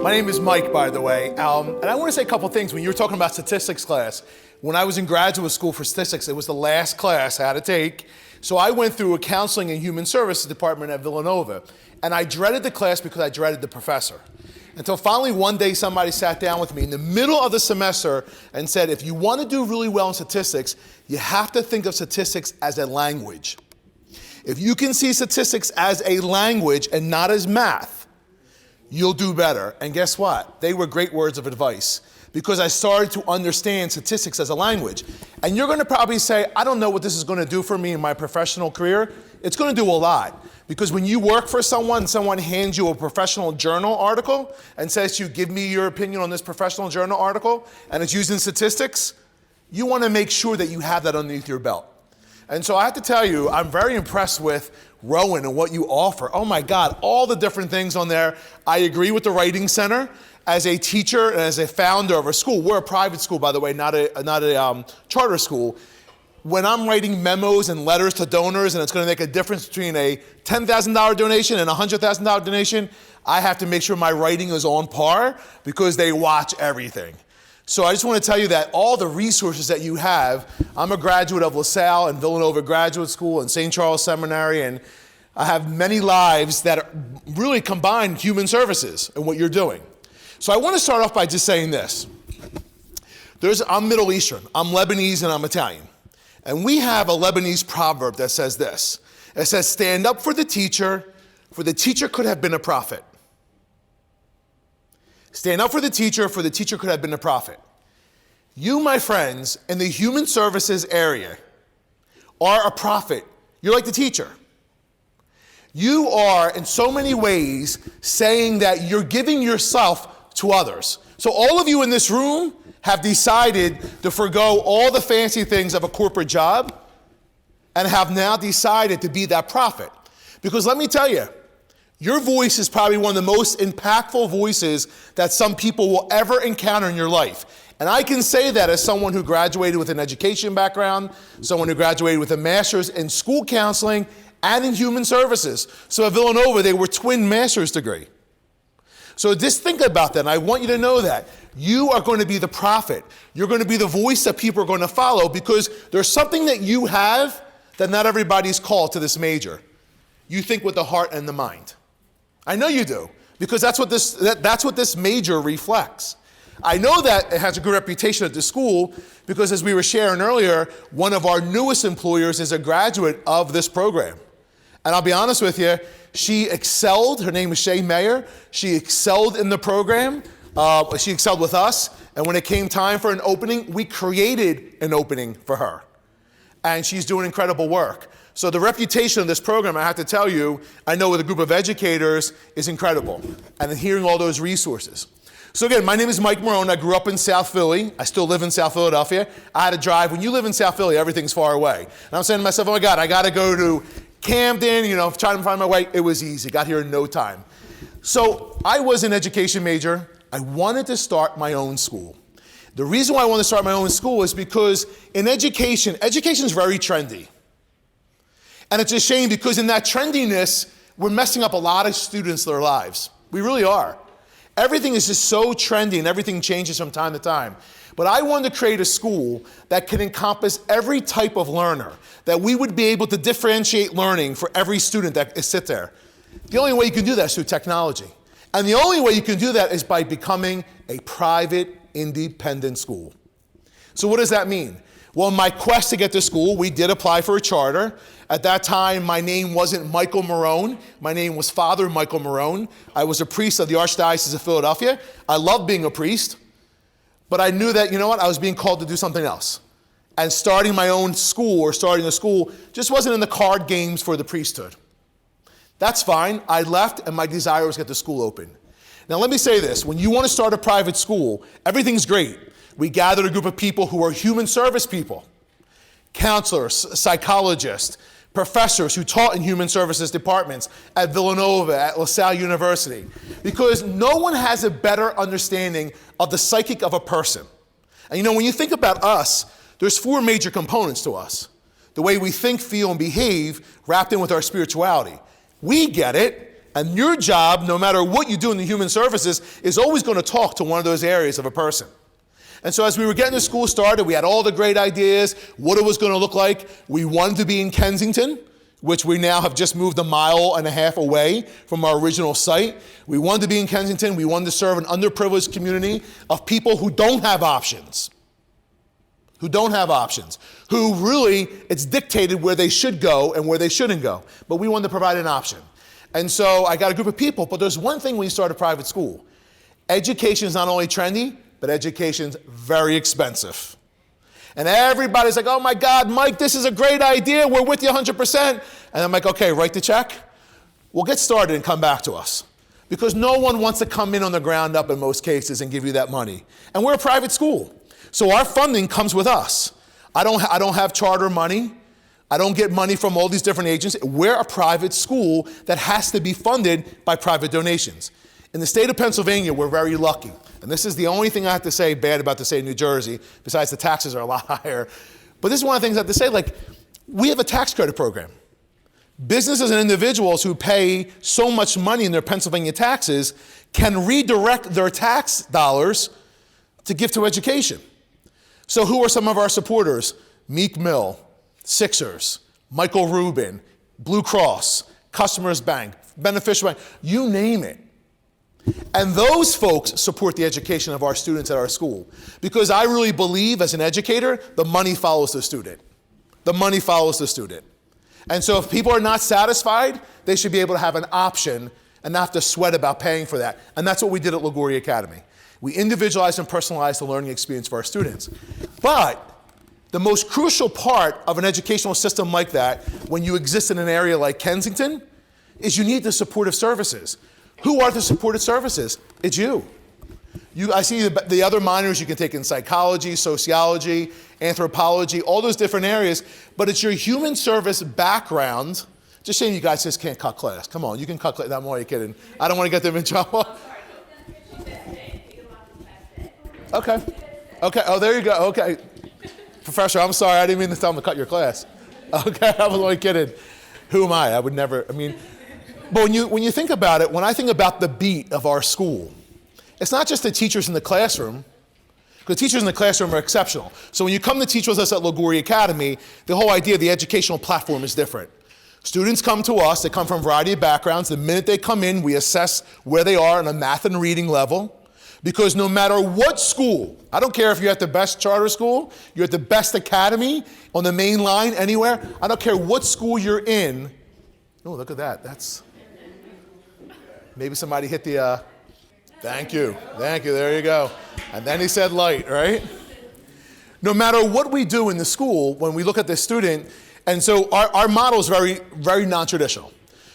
My name is Mike, by the way, and I want to say a couple things. When you were talking about statistics class, when I was in graduate school for statistics, it was the last class I had to take. So I went through a counseling and human services department at Villanova, and I dreaded the class because I dreaded the professor. Until finally one day somebody sat down with me in the middle of the semester and said, if you want to do really well in statistics, you have to think of statistics as a language. If you can see statistics as a language and not as math, you'll do better. And guess what? They were great words of advice because I started to understand statistics as a language. And you're going to probably say, I don't know what this is going to do for me in my professional career. It's going to do a lot. Because when you work for someone hands you a professional journal article and says to you, give me your opinion on this professional journal article, and it's using statistics, you want to make sure that you have that underneath your belt. And so I have to tell you, I'm very impressed with Rowan and what you offer. Oh my God, all the different things on there. I agree with the Writing Center. As a teacher and as a founder of a school, we're a private school, by the way, not a charter school. When I'm writing memos and letters to donors and it's going to make a difference between a $10,000 donation and a $100,000 donation, I have to make sure my writing is on par because they watch everything. So I just want to tell you that all the resources that you have, I'm a graduate of LaSalle and Villanova Graduate School and St. Charles Seminary, and I have many lives that really combine human services and what you're doing. So I want to start off by just saying this. I'm Middle Eastern, I'm Lebanese, and I'm Italian. And we have a Lebanese proverb that says this. It says, stand up for the teacher could have been a prophet. Stand up for the teacher could have been a prophet. You, my friends, in the human services area are a prophet. You're like the teacher. You are, in so many ways, saying that you're giving yourself to others. So all of you in this room have decided to forgo all the fancy things of a corporate job and have now decided to be that prophet. Because let me tell you, your voice is probably one of the most impactful voices that some people will ever encounter in your life. And I can say that as someone who graduated with an education background, someone who graduated with a master's in school counseling and in human services. So at Villanova, they were twin master's degree. So just think about that, and I want you to know that. You are going to be the prophet. You're going to be the voice that people are going to follow because there's something that you have that not everybody's called to this major. You think with the heart and the mind. I know you do, because that's what this major reflects. I know that it has a good reputation at the school because, as we were sharing earlier, one of our newest employers is a graduate of this program. And I'll be honest with you, she excelled. Her name is Shay Mayer. She excelled in the program. She excelled with us. And when it came time for an opening, we created an opening for her. And she's doing incredible work. So the reputation of this program, I have to tell you, I know with a group of educators, is incredible. And hearing all those resources. So again, my name is Mike Marrone. I grew up in South Philly. I still live in South Philadelphia. I had to drive. When you live in South Philly, everything's far away. And I'm saying to myself, oh my God, I got to go to Camden, trying to find my way. It was easy. Got here in no time. So I was an education major. I wanted to start my own school. The reason why I wanted to start my own school is because in education is very trendy. And it's a shame because in that trendiness, we're messing up a lot of students' their lives. We really are. Everything is just so trendy and everything changes from time to time. But I wanted to create a school that can encompass every type of learner, that we would be able to differentiate learning for every student that sits there. The only way you can do that is through technology. And the only way you can do that is by becoming a private, independent school. So what does that mean? Well, in my quest to get to school, we did apply for a charter. At that time, my name wasn't Michael Marrone. My name was Father Michael Marrone. I was a priest of the Archdiocese of Philadelphia. I loved being a priest, but I knew that, I was being called to do something else. And starting my own school or starting a school just wasn't in the card games for the priesthood. That's fine. I left, and my desire was to get the school open. Now, let me say this. When you want to start a private school, everything's great. We gathered a group of people who are human service people, counselors, psychologists, professors who taught in human services departments at Villanova, at LaSalle University, because no one has a better understanding of the psychic of a person. And when you think about us, there's 4 major components to us. The way we think, feel, and behave wrapped in with our spirituality. We get it. And your job, no matter what you do in the human services, is always going to talk to one of those areas of a person. And so as we were getting the school started, we had all the great ideas, what it was going to look like. We wanted to be in Kensington, which we now have just moved 1.5 miles away from our original site. We wanted to be in Kensington. We wanted to serve an underprivileged community of people who don't have options. Who really, it's dictated where they should go and where they shouldn't go. But we wanted to provide an option. And so I got a group of people, but there's one thing when you start a private school. Education is not only trendy, but education's very expensive. And everybody's like, oh my God, Mike, this is a great idea. We're with you 100%. And I'm like, okay, write the check. We'll get started and come back to us. Because no one wants to come in on the ground up in most cases and give you that money. And we're a private school. So our funding comes with us. I don't have charter money. I don't get money from all these different agencies. We're a private school that has to be funded by private donations. In the state of Pennsylvania, we're very lucky. And this is the only thing I have to say bad about the state of New Jersey, besides the taxes are a lot higher. But this is one of the things I have to say, like, we have a tax credit program. Businesses and individuals who pay so much money in their Pennsylvania taxes can redirect their tax dollars to give to education. So who are some of our supporters? Meek Mill, Sixers, Michael Rubin, Blue Cross, Customers Bank, Beneficial Bank, you name it. And those folks support the education of our students at our school. Because I really believe, as an educator, the money follows the student. The money follows the student. And so if people are not satisfied, they should be able to have an option and not have to sweat about paying for that. And that's what we did at Liguori Academy. We individualized and personalized the learning experience for our students. But the most crucial part of an educational system like that, when you exist in an area like Kensington, is you need the supportive services. Who are the supportive services? It's you. I see the other minors you can take in psychology, sociology, anthropology, all those different areas, but it's your human service background. Just saying you guys just can't cut class. Come on, you can cut class. I'm only kidding. I don't want to get them in trouble. Okay. Oh, there you go. Okay. Professor, I'm sorry. I didn't mean to tell them to cut your class. Okay, I was only kidding. Who am I? I would never, but when you think about it, when I think about the beat of our school, it's not just the teachers in the classroom, because teachers in the classroom are exceptional. So when you come to teach with us at Liguori Academy, the whole idea of the educational platform is different. Students come to us, they come from a variety of backgrounds. The minute they come in, we assess where they are on a math and reading level. Because no matter what school, I don't care if you're at the best charter school, you're at the best academy, on the main line, anywhere, I don't care what school you're in. Oh, look at that. That's, maybe somebody hit the, thank you, there you go. And then he said light, right? No matter what we do in the school, when we look at the student, and so our model is very, very non-traditional.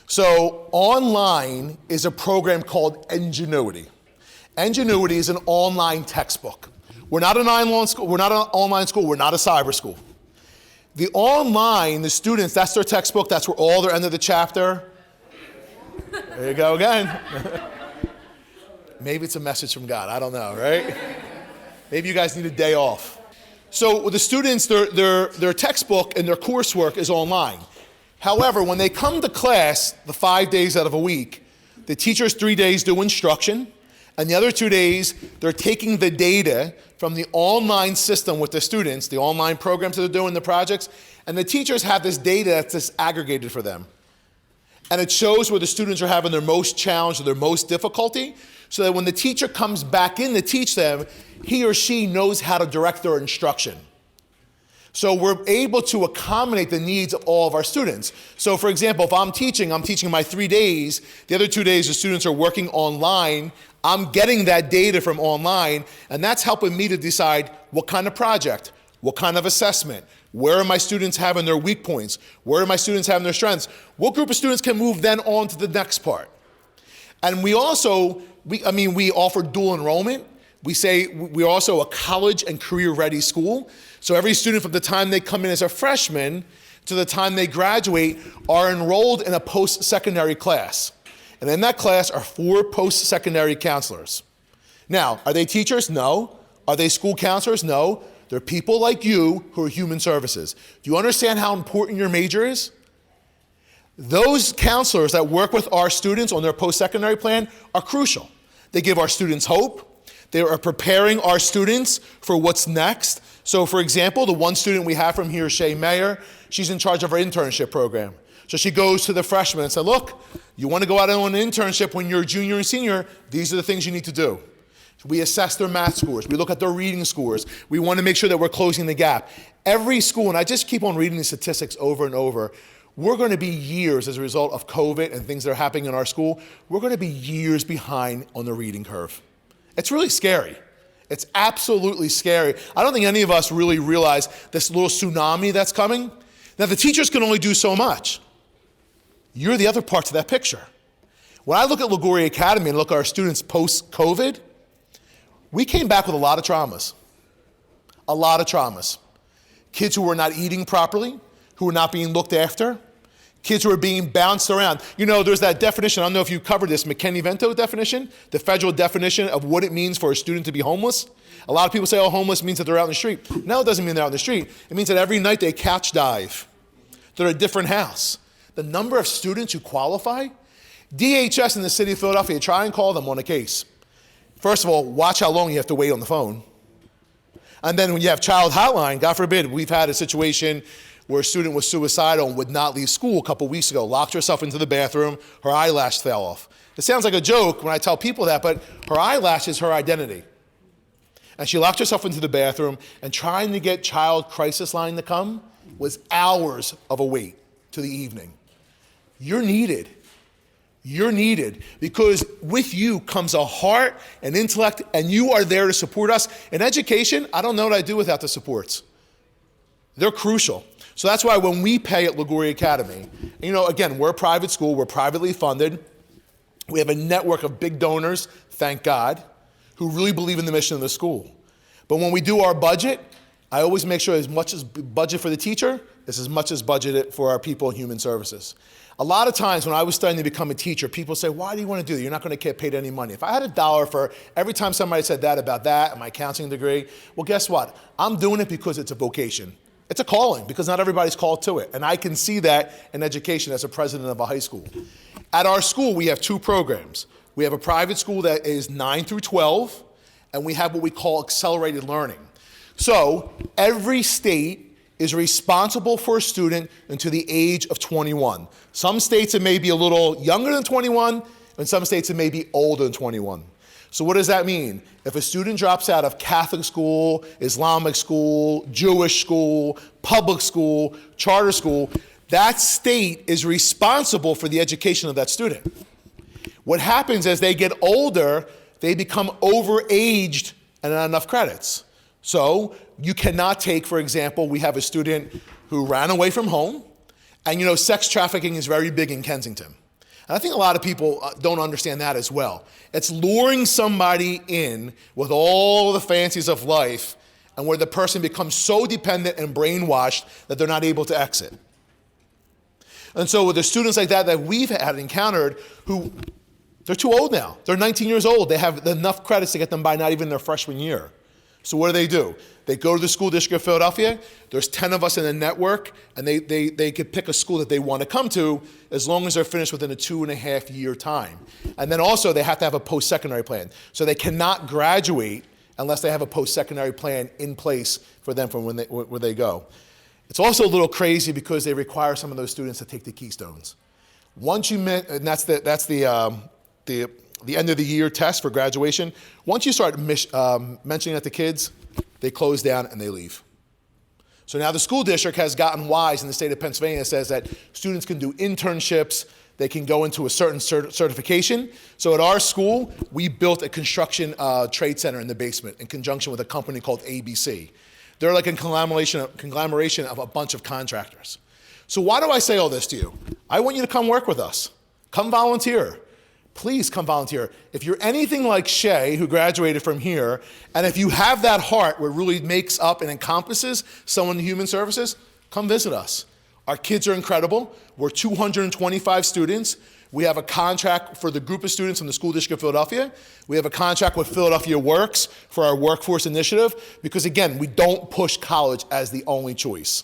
So online is a program called Ingenuity. Ingenuity is an online textbook. We're not an online school, we're not a cyber school. The online, the students, that's their textbook, that's where all their end of the chapter. There you go again. Maybe it's a message from God, I don't know, right? Maybe you guys need a day off. So with the students, their textbook and their coursework is online. However, when they come to class, the 5 days out of a week, the teachers 3 days do instruction, and the other 2 days, they're taking the data from the online system with the students, the online programs that they're doing, the projects, and the teachers have this data that's just aggregated for them. And it shows where the students are having their most challenge or their most difficulty, so that when the teacher comes back in to teach them, he or she knows how to direct their instruction. So we're able to accommodate the needs of all of our students. So for example, if I'm teaching my 3 days, the other 2 days the students are working online, I'm getting that data from online, and that's helping me to decide what kind of project, what kind of assessment, where are my students having their weak points, where are my students having their strengths, what group of students can move then on to the next part. And we also, we offer dual enrollment. We say we're also a college and career-ready school. So every student from the time they come in as a freshman to the time they graduate are enrolled in a post-secondary class. And in that class are 4 post-secondary counselors. Now, are they teachers? No. Are they school counselors? No. They're people like you who are human services. Do you understand how important your major is? Those counselors that work with our students on their post-secondary plan are crucial. They give our students hope. They are preparing our students for what's next. So for example, the one student we have from here, Shay Mayer, she's in charge of our internship program. So she goes to the freshmen and said, look, you want to go out on an internship when you're a junior and senior, these are the things you need to do. We assess their math scores. We look at their reading scores. We want to make sure that we're closing the gap. Every school, and I just keep on reading the statistics over and over, we're going to be years as a result of COVID and things that are happening in our school, we're going to be years behind on the reading curve. It's really scary. It's absolutely scary. I don't think any of us really realize this little tsunami that's coming. Now, the teachers can only do so much. You're the other parts of that picture. When I look at Liguori Academy and look at our students post-COVID, we came back with a lot of traumas. A lot of traumas. Kids who were not eating properly, who were not being looked after, kids who are being bounced around. You know, there's that definition, I don't know if you covered this, McKinney-Vento definition, the federal definition of what it means for a student to be homeless. A lot of people say, oh, homeless means that they're out in the street. No, it doesn't mean they're out in the street. It means that every night they couch dive. They're at a different house. The number of students who qualify, DHS in the city of Philadelphia, try and call them on a case. First of all, watch how long you have to wait on the phone. And then when you have child hotline, God forbid, we've had a situation where a student was suicidal and would not leave school a couple weeks ago, locked herself into the bathroom, her eyelash fell off. It sounds like a joke when I tell people that, but her eyelash is her identity. And she locked herself into the bathroom, and trying to get child crisis line to come was hours of a wait to the evening. You're needed. You're needed because with you comes a heart and intellect, and you are there to support us. In education, I don't know what I'd do without the supports. They're crucial. So that's why when we pay at Liguori Academy, you know, again, we're a private school, we're privately funded. We have a network of big donors, thank God, who really believe in the mission of the school. But when we do our budget, I always make sure as much as budget for the teacher is as much as budgeted for our people in human services. A lot of times when I was studying to become a teacher, people say, why do you want to do that? You're not going to get paid any money. If I had $1 for every time somebody said that about that and my counseling degree, well, guess what? I'm doing it because it's a vocation. It's a calling because not everybody's called to it. And I can see that in education as a president of a high school. At our school, we have two programs. We have a private school that is 9 through 12, and we have what we call accelerated learning. So every state is responsible for a student until the age of 21. Some states it may be a little younger than 21, and some states it may be older than 21. So what does that mean? If a student drops out of Catholic school, Islamic school, Jewish school, public school, charter school, that state is responsible for the education of that student. What happens as they get older, they become overaged and not enough credits. So you cannot take, for example, we have a student who ran away from home, and you know, sex trafficking is very big in Kensington. And I think a lot of people don't understand that as well. It's luring somebody in with all the fancies of life and where the person becomes so dependent and brainwashed that they're not able to exit. And so with the students like that we've had encountered who, they're too old now. They're 19 years old. They have enough credits to get them by not even their freshman year. So what do? They go to the school district of Philadelphia. There's 10 of us in the network, and they could pick a school that they want to come to as long as they're finished within a 2.5 year time. And then also they have to have a post-secondary plan. So they cannot graduate unless they have a post-secondary plan in place for them from where they go. It's also a little crazy because they require some of those students to take the Keystones. Once you met, and that's the end of the year test for graduation. Once you start mentioning that to kids, they close down and they leave. So now the school district has gotten wise in the state of Pennsylvania. It says that students can do internships, they can go into a certain certification. So at our school, we built a construction trade center in the basement in conjunction with a company called ABC. They're like a conglomeration of a bunch of contractors. So why do I say all this to you? I want you to come work with us. Come volunteer. Please come volunteer. If you're anything like Shay, who graduated from here, and if you have that heart where it really makes up and encompasses someone in human services, come visit us. Our kids are incredible. We're 225 students. We have a contract for the group of students in the School District of Philadelphia. We have a contract with Philadelphia Works for our workforce initiative because, again, we don't push college as the only choice.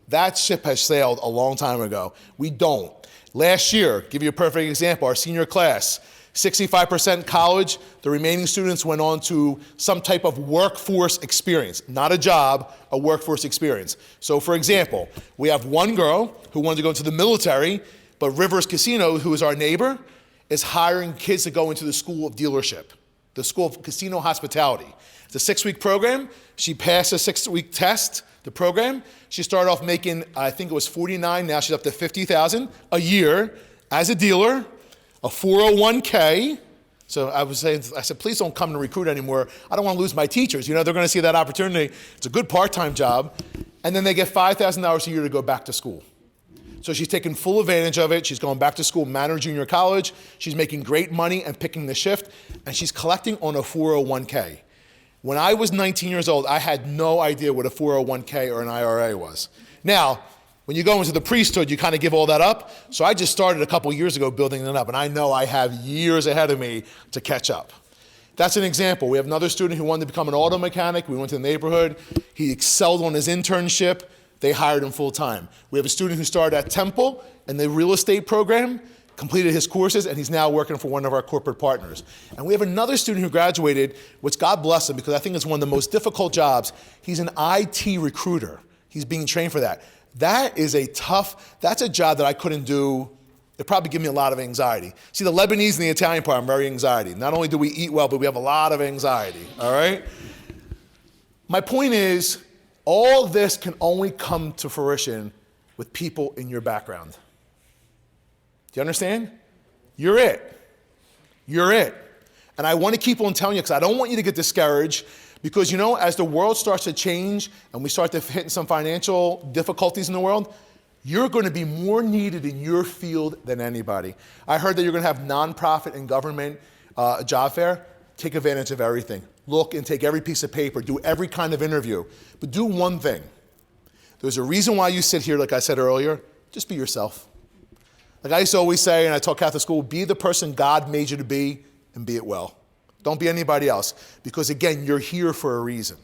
That ship has sailed a long time ago. We don't. Last year, give you a perfect example, our senior class, 65% college, the remaining students went on to some type of workforce experience, not a job, a workforce experience. So for example, we have one girl who wanted to go into the military, but Rivers Casino, who is our neighbor, is hiring kids to go into the School of Dealership, the School of Casino Hospitality. It's a 6-week program. She passed a 6-week test, the program. She started off making, I think it was 49, now she's up to 50,000 a year as a dealer, a 401k. So I said, please don't come to recruit anymore. I don't want to lose my teachers. They're going to see that opportunity. It's a good part-time job. And then they get $5,000 a year to go back to school. So she's taking full advantage of it. She's going back to school, Manor Junior College. She's making great money and picking the shift. And she's collecting on a 401k. When I was 19 years old, I had no idea what a 401k or an IRA was. Now, when you go into the priesthood, you kind of give all that up. So I just started a couple years ago building it up, and I know I have years ahead of me to catch up. That's an example. We have another student who wanted to become an auto mechanic. We went to the neighborhood. He excelled on his internship. They hired him full time. We have a student who started at Temple in the real estate program, completed his courses, and he's now working for one of our corporate partners. And we have another student who graduated, which God bless him, because I think it's one of the most difficult jobs. He's an IT recruiter. He's being trained for that. That's a job that I couldn't do. It probably give me a lot of anxiety. See, the Lebanese and the Italian part, I'm very anxiety. Not only do we eat well, but we have a lot of anxiety, all right? My point is, all this can only come to fruition with people in your background. Do you understand? You're it. You're it. And I want to keep on telling you, because I don't want you to get discouraged, because as the world starts to change and we start to hit some financial difficulties in the world, you're going to be more needed in your field than anybody. I heard that you're going to have nonprofit and government job fair. Take advantage of everything. Look and take every piece of paper. Do every kind of interview. But do one thing. There's a reason why you sit here, like I said earlier. Just be yourself. Like I used to always say, and I taught Catholic school, be the person God made you to be and be it well. Don't be anybody else. Because again, you're here for a reason.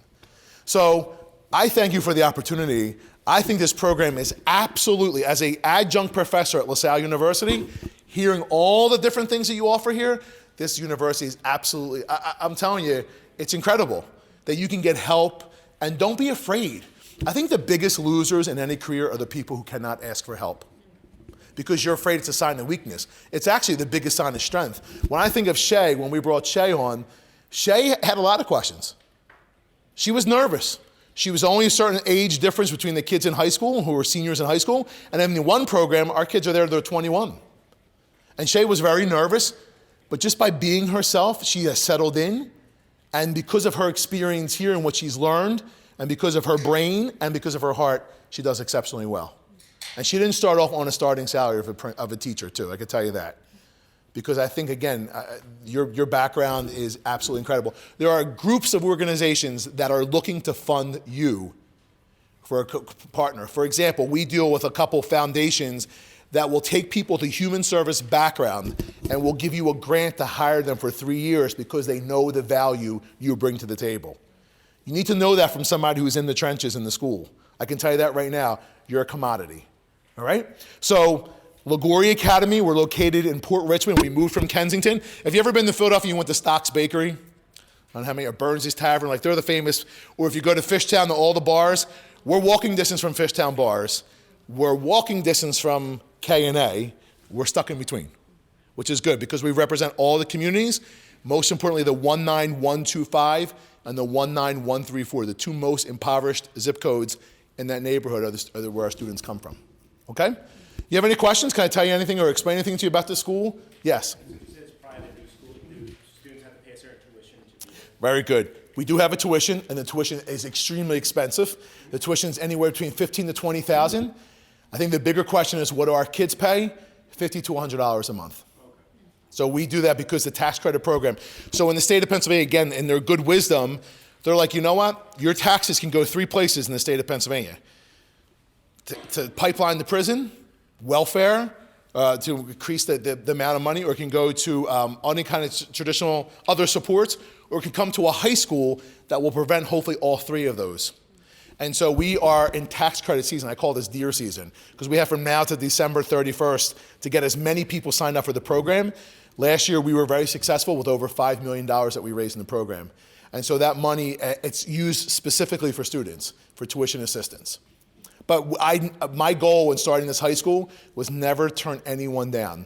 So I thank you for the opportunity. I think this program is absolutely, as an adjunct professor at LaSalle University, hearing all the different things that you offer here, this university is absolutely, I'm telling you, it's incredible that you can get help, and don't be afraid. I think the biggest losers in any career are the people who cannot ask for help, because you're afraid it's a sign of weakness. It's actually the biggest sign of strength. When I think of Shay, when we brought Shay on, Shay had a lot of questions. She was nervous. She was only a certain age difference between the kids in high school who were seniors in high school, and in the one program, our kids are there, they're 21. And Shay was very nervous, but just by being herself, she has settled in, and because of her experience here and what she's learned, and because of her brain, and because of her heart, she does exceptionally well. And she didn't start off on a starting salary of a teacher, too, I can tell you that. Because I think, again, your background is absolutely incredible. There are groups of organizations that are looking to fund you for a partner. For example, we deal with a couple foundations that will take people with a human service background and will give you a grant to hire them for 3 years because they know the value you bring to the table. You need to know that from somebody who's in the trenches in the school. I can tell you that right now. You're a commodity. All right? So, Liguori Academy, we're located in Port Richmond. We moved from Kensington. Have you ever been to Philadelphia and you went to Stock's Bakery? I don't know how many, or Burns' Tavern, like they're the famous, or if you go to Fishtown, to all the bars, we're walking distance from Fishtown bars. We're walking distance from K&A. We're stuck in between, which is good because we represent all the communities, most importantly the 19125 and the 19134, the two most impoverished zip codes in that neighborhood are where our students come from. Okay? You have any questions? Can I tell you anything or explain anything to you about the school? Yes? You said it's private, do students have to pay a certain tuition to be there? Very good. We do have a tuition, and the tuition is extremely expensive. The tuition is anywhere between $15,000 to $20,000. I think the bigger question is, what do our kids pay? $50 to $100 a month. Okay. So we do that because the tax credit program. So in the state of Pennsylvania, again, in their good wisdom, they're like, you know what? Your taxes can go 3 places in the state of Pennsylvania. To pipeline the prison, welfare, to increase the amount of money, or it can go to any kind of traditional other supports, or it can come to a high school that will prevent hopefully all 3 of those. And so we are in tax credit season. I call this deer season because we have from now to December 31st to get as many people signed up for the program. Last year, we were very successful with over $5 million that we raised in the program. And so that money, it's used specifically for students, for tuition assistance. But my goal in starting this high school was never turn anyone down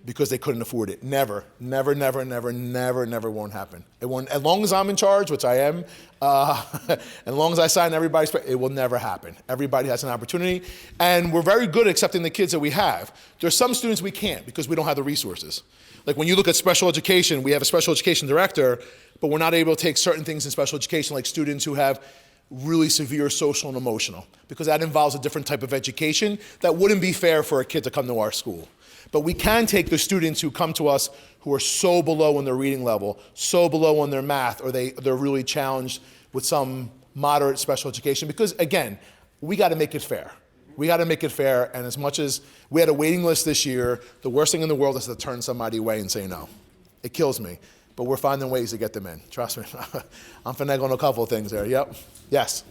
because they couldn't afford it. Never, never, never, never, never, never won't happen. It won't, as long as I'm in charge, which I am, as long as I sign everybody's, it will never happen. Everybody has an opportunity, and we're very good at accepting the kids that we have. There's some students we can't because we don't have the resources. Like when you look at special education, we have a special education director, but we're not able to take certain things in special education, like students who have really severe social and emotional, because that involves a different type of education that wouldn't be fair for a kid to come to our school. But we can take the students who come to us who are so below in their reading level, so below in their math, or they're really challenged with some moderate special education, because again, we got to make it fair. We got to make it fair, and as much as we had a waiting list this year, the worst thing in the world is to turn somebody away and say no. It kills me, but we're finding ways to get them in. Trust me. I'm finagling a couple of things there. Yep. Yes.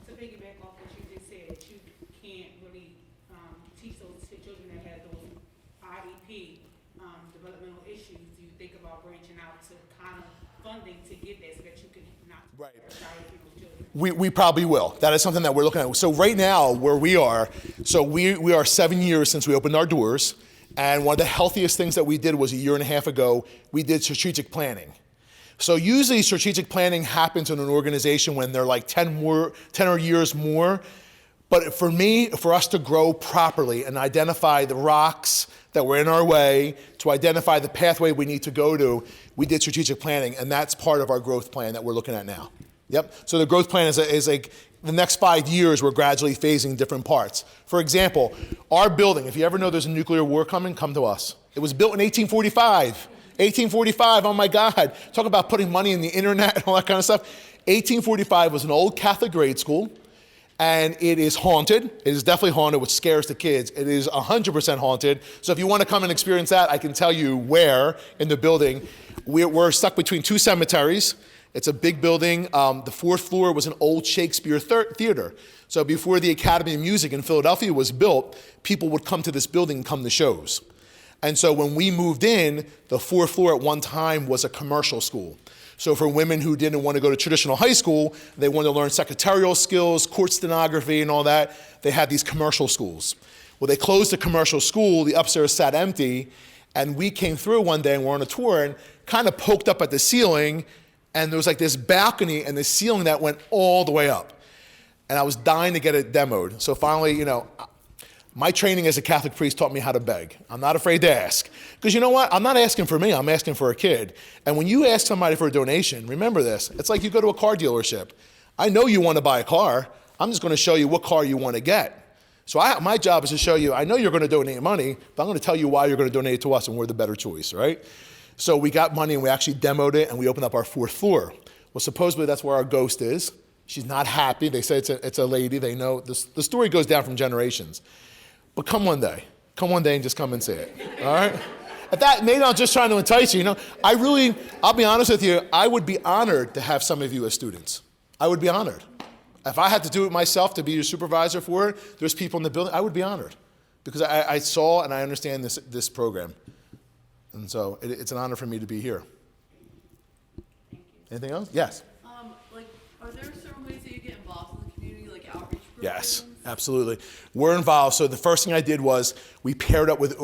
To piggyback off what you just said, you can't really teach those children that have those IEP developmental issues. Do you think about branching out to kind of funding to get that so that you can not Right. people's children? We probably will. That is something that we're looking at. So right now, where we are, so we are 7 years since we opened our doors, and one of the healthiest things that we did was a year and a half ago, we did strategic planning. So usually strategic planning happens in an organization when they're like 10 or years more. But for me, for us to grow properly and identify the rocks that were in our way, to identify the pathway we need to go to, we did strategic planning, and that's part of our growth plan that we're looking at now. Yep. So the growth plan is like the next 5 years, we're gradually phasing different parts. For example, our building, if you ever know there's a nuclear war coming, come to us. It was built in 1845. 1845, oh my God. Talk about putting money in the internet and all that kind of stuff. 1845 was an old Catholic grade school, and it is haunted. It is definitely haunted, which scares the kids. It is 100% haunted. So if you want to come and experience that, I can tell you where in the building. We're stuck between two cemeteries. It's a big building. The fourth floor was an old Shakespeare theater. So before the Academy of Music in Philadelphia was built, people would come to this building and come to shows. And so when we moved in, the fourth floor at one time was a commercial school. So for women who didn't want to go to traditional high school, they wanted to learn secretarial skills, court stenography and all that, they had these commercial schools. Well, they closed the commercial school, the upstairs sat empty, and we came through one day and we're on a tour and kind of poked up at the ceiling, and there was like this balcony and the ceiling that went all the way up. And I was dying to get it demoed. So finally, my training as a Catholic priest taught me how to beg. I'm not afraid to ask. Because you know what? I'm not asking for me, I'm asking for a kid. And when you ask somebody for a donation, remember this, it's like you go to a car dealership. I know you want to buy a car. I'm just going to show you what car you want to get. So my job is to show you, I know you're going to donate money, but I'm going to tell you why you're going to donate it to us and we're the better choice, right? So we got money and we actually demoed it and we opened up our fourth floor. Well, supposedly that's where our ghost is. She's not happy. They say it's a lady. They know. The story goes down from generations. But come one day and just come and see it, all right? Maybe I'm just trying to entice you, I'll be honest with you, I would be honored to have some of you as students. I would be honored. If I had to do it myself to be your supervisor for it, there's people in the building, I would be honored. Because I saw and I understand this program. And so it's an honor for me to be here. Anything else? Yes. Are there certain ways that you get involved in the community, like outreach programs? Yes, absolutely. We're involved. So the first thing I did was we paired up with,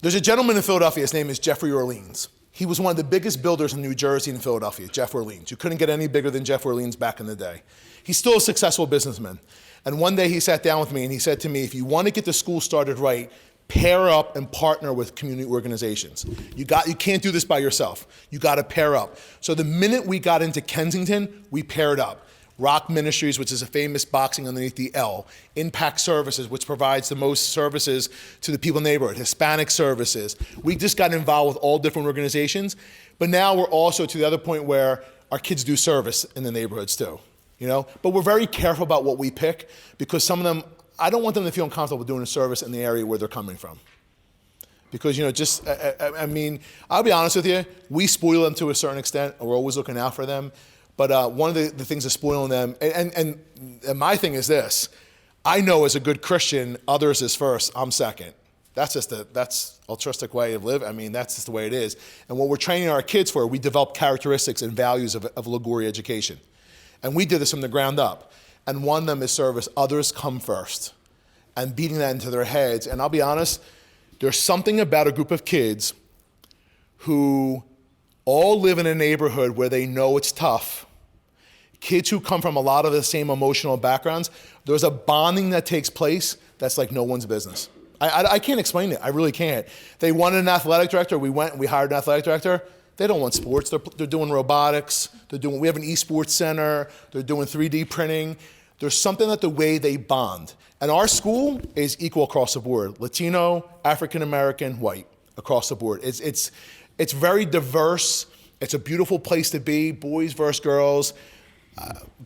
there's a gentleman in Philadelphia, his name is Jeffrey Orleans. He was one of the biggest builders in New Jersey and Philadelphia, Jeff Orleans. You couldn't get any bigger than Jeff Orleans back in the day. He's still a successful businessman. And one day he sat down with me and he said to me, if you want to get the school started right, pair up and partner with community organizations. You can't do this by yourself. You got to pair up. So the minute we got into Kensington, we paired up. Rock Ministries, which is a famous boxing underneath the L. Impact Services, which provides the most services to the people in the neighborhood. Hispanic Services. We just got involved with all different organizations. But now we're also to the other point where our kids do service in the neighborhoods too. But we're very careful about what we pick because some of them, I don't want them to feel uncomfortable doing a service in the area where they're coming from. Because, I'll be honest with you, we spoil them to a certain extent, and we're always looking out for them. But one of the things that's spoiling them, and my thing is this, I know as a good Christian, others is first, I'm second. That's altruistic way of living. I mean, that's just the way it is. And what we're training our kids for, we develop characteristics and values of Liguori education. And we did this from the ground up. And one of them is service. Others come first. And beating that into their heads. And I'll be honest, there's something about a group of kids who all live in a neighborhood where they know it's tough. Kids who come from a lot of the same emotional backgrounds, there's a bonding that takes place that's like no one's business. I can't explain it. I really can't. They wanted an athletic director. We went and we hired an athletic director. They don't want sports. They're doing robotics. We have an esports center. They're doing 3D printing. There's something that the way they bond. And our school is equal across the board. Latino, African American, white, across the board. It's very diverse. It's a beautiful place to be. Boys versus girls.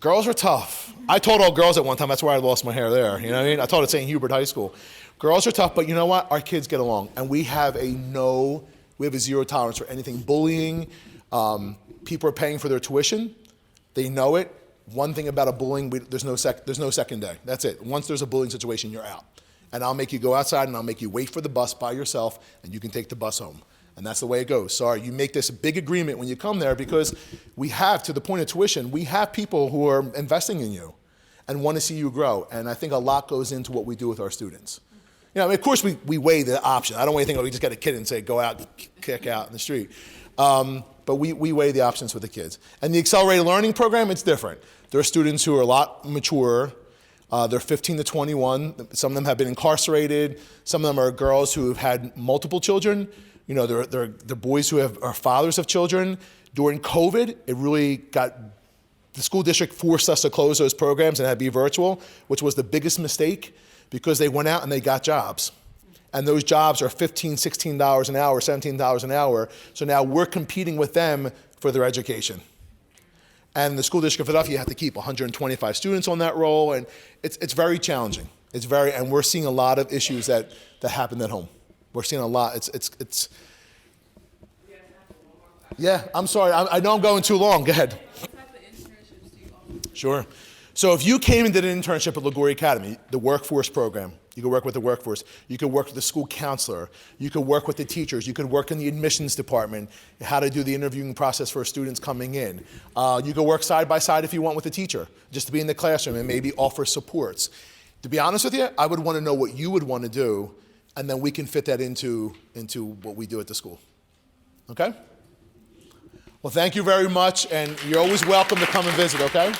Girls are tough. I told all girls at one time, that's why I lost my hair there. You know what I mean? I taught at St. Hubert High School. Girls are tough, but you know what? Our kids get along. And we have a zero tolerance for anything bullying. People are paying for their tuition. They know it. One thing about a bullying, there's no second day. That's it. Once there's a bullying situation, you're out. And I'll make you go outside and I'll make you wait for the bus by yourself and you can take the bus home. And that's the way it goes. Sorry, you make this a big agreement when you come there because we have, to the point of tuition, we have people who are investing in you and want to see you grow. And I think a lot goes into what we do with our students. You know, I mean, of course, we weigh the option. I don't want to think, we just got a kid and say, go out, kick out in the street. But we weigh the options with the kids. And the accelerated learning program, it's different. There are students who are a lot maturer. They're 15 to 21. Some of them have been incarcerated. Some of them are girls who have had multiple children. You know, they're boys who are fathers of children. During COVID, it really the school district forced us to close those programs and have it be virtual, which was the biggest mistake because they went out and they got jobs. And those jobs are $15, $16 an hour, $17 an hour. So now we're competing with them for their education. And the school district of Philadelphia had to keep 125 students on that roll, and it's very challenging. And we're seeing a lot of issues that happen at home. We're seeing a lot. It's. Yeah, I'm sorry. I know I'm going too long. Go ahead. What type of internships do you offer? Sure. So if you came and did an internship at Liguori Academy, the workforce program, you could work with the workforce. You could work with the school counselor. You could work with the teachers. You could work in the admissions department, how to do the interviewing process for students coming in. You could work side by side if you want with the teacher, just to be in the classroom and maybe offer supports. To be honest with you, I would want to know what you would want to do, and then we can fit that into what we do at the school. Okay? Well, thank you very much, and you're always welcome to come and visit, okay?